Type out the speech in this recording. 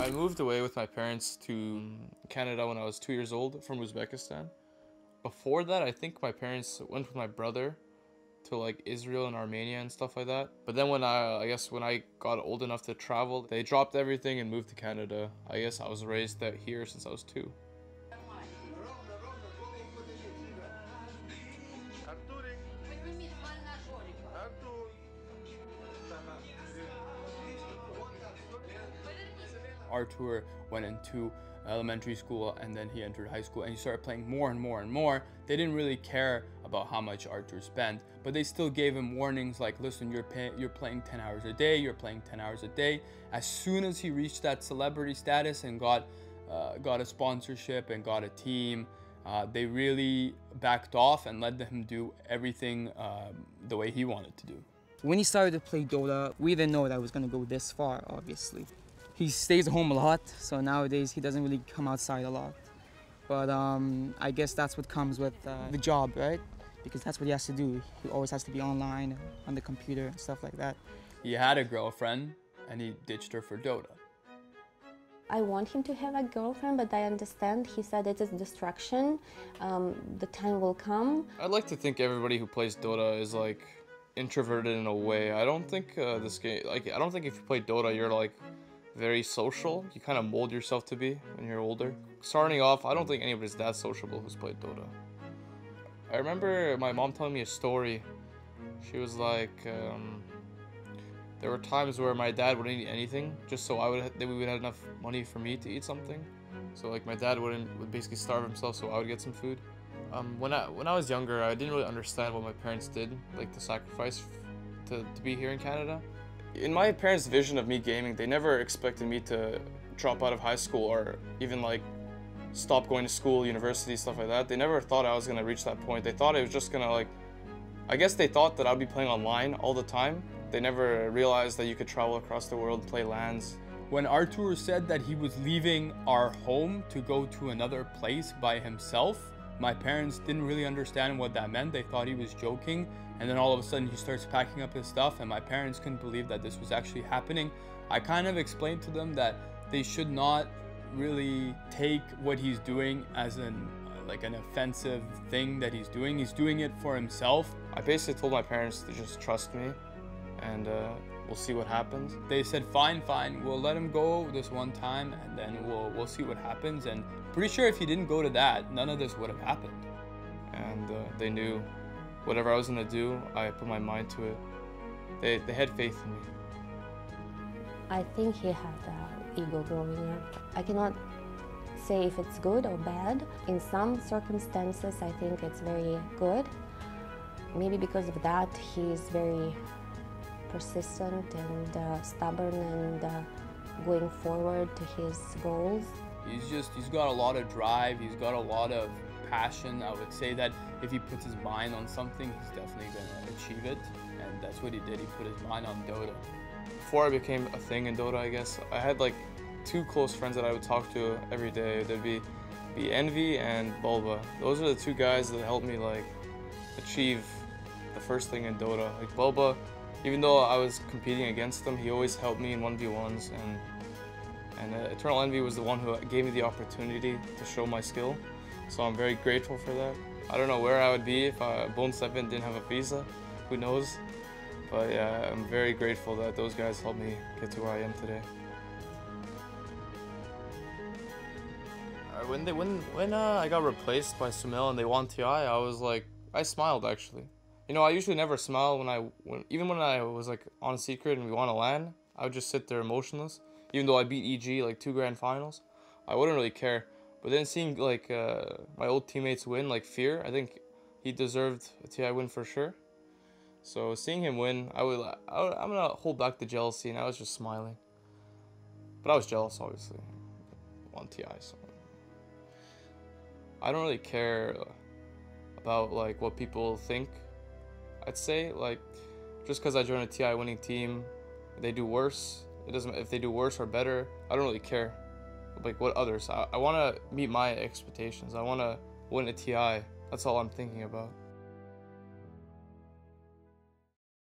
I moved away with my parents to Canada when I was 2 years old from Uzbekistan. Before that, I think my parents went with my brother to like Israel and Armenia and stuff like that. But then when I guess when I got old enough to travel, they dropped everything and moved to Canada. I guess I was raised here since I was 2. Artur went into elementary school and then he entered high school and he started playing more and more and more. They didn't really care about how much Artur spent, but they still gave him warnings like, listen, you're playing 10 hours a day, you're playing 10 hours a day. As soon as he reached that celebrity status and got a sponsorship and got a team, they really backed off and let him do everything the way he wanted to do. When he started to play Dota, we didn't know that it was going to go this far, obviously. He stays home a lot, so nowadays he doesn't really come outside a lot. But I guess that's what comes with the job, right? Because that's what he has to do. He always has to be online, on the computer, and stuff like that. He had a girlfriend, and he ditched her for Dota. I want him to have a girlfriend, but I understand. He said it is distraction. The time will come. I'd like to think everybody who plays Dota is like introverted in a way. I don't think this game, I don't think if you play Dota, you're like very social. You kind of mold yourself to be when you're older. Starting off, I don't think anybody's that sociable who's played Dota. I remember my mom telling me a story. She was like, there were times where my dad wouldn't eat anything just so we would have enough money for me to eat something. So like my dad would basically starve himself so I would get some food. When I was younger, I didn't really understand what my parents did, like the sacrifice to be here in Canada. In my parents' vision of me gaming, they never expected me to drop out of high school or even like stop going to school, university, stuff like that. They never thought I was gonna reach that point. They thought it was just gonna like, I guess they thought that I'd be playing online all the time. They never realized that you could travel across the world, play LANs. When Artur said that he was leaving our home to go to another place by himself, my parents didn't really understand what that meant. They thought he was joking. And then all of a sudden he starts packing up his stuff and my parents couldn't believe that this was actually happening. I kind of explained to them that they should not really take what he's doing as an offensive thing that he's doing. He's doing it for himself. I basically told my parents to just trust me and we'll see what happens. They said, fine, we'll let him go this one time and then we'll see what happens. And pretty sure if he didn't go to that, none of this would have happened. And they knew whatever I was gonna do, I put my mind to it. They had faith in me. I think he had ego growing up. I cannot say if it's good or bad. In some circumstances, I think it's very good. Maybe because of that, he's very persistent and stubborn and going forward to his goals. He's got a lot of drive, he's got a lot of passion. I would say that if he puts his mind on something, he's definitely gonna achieve it. And that's what he did, he put his mind on Dota. Before I became a thing in Dota, I guess, I had like 2 close friends that I would talk to every day. There'd be Envy and Bulba. Those are the 2 guys that helped me like achieve the first thing in Dota. Like Bulba, even though I was competing against him, he always helped me in 1v1s, and Eternal Envy was the one who gave me the opportunity to show my skill. So I'm very grateful for that. I don't know where I would be if Bone 7 didn't have a visa, who knows? But yeah, I'm very grateful that those guys helped me get to where I am today. When I got replaced by Sumil and they won TI, I was like, I smiled actually. You know, I usually never smile even when I was like on Secret and we won a LAN, I would just sit there emotionless. Even though I beat EG like 2 grand finals, I wouldn't really care. But then seeing like my old teammates win, like Fear, I think he deserved a TI win for sure. So seeing him win, I'm gonna hold back the jealousy, and I was just smiling. But I was jealous, obviously. Won TI, so I don't really care about like what people think. I'd say like just because I joined a TI winning team, they do worse. It doesn't. If they do worse or better, I don't really care. Like what others. I want to meet my expectations. I want to win a TI. That's all I'm thinking about.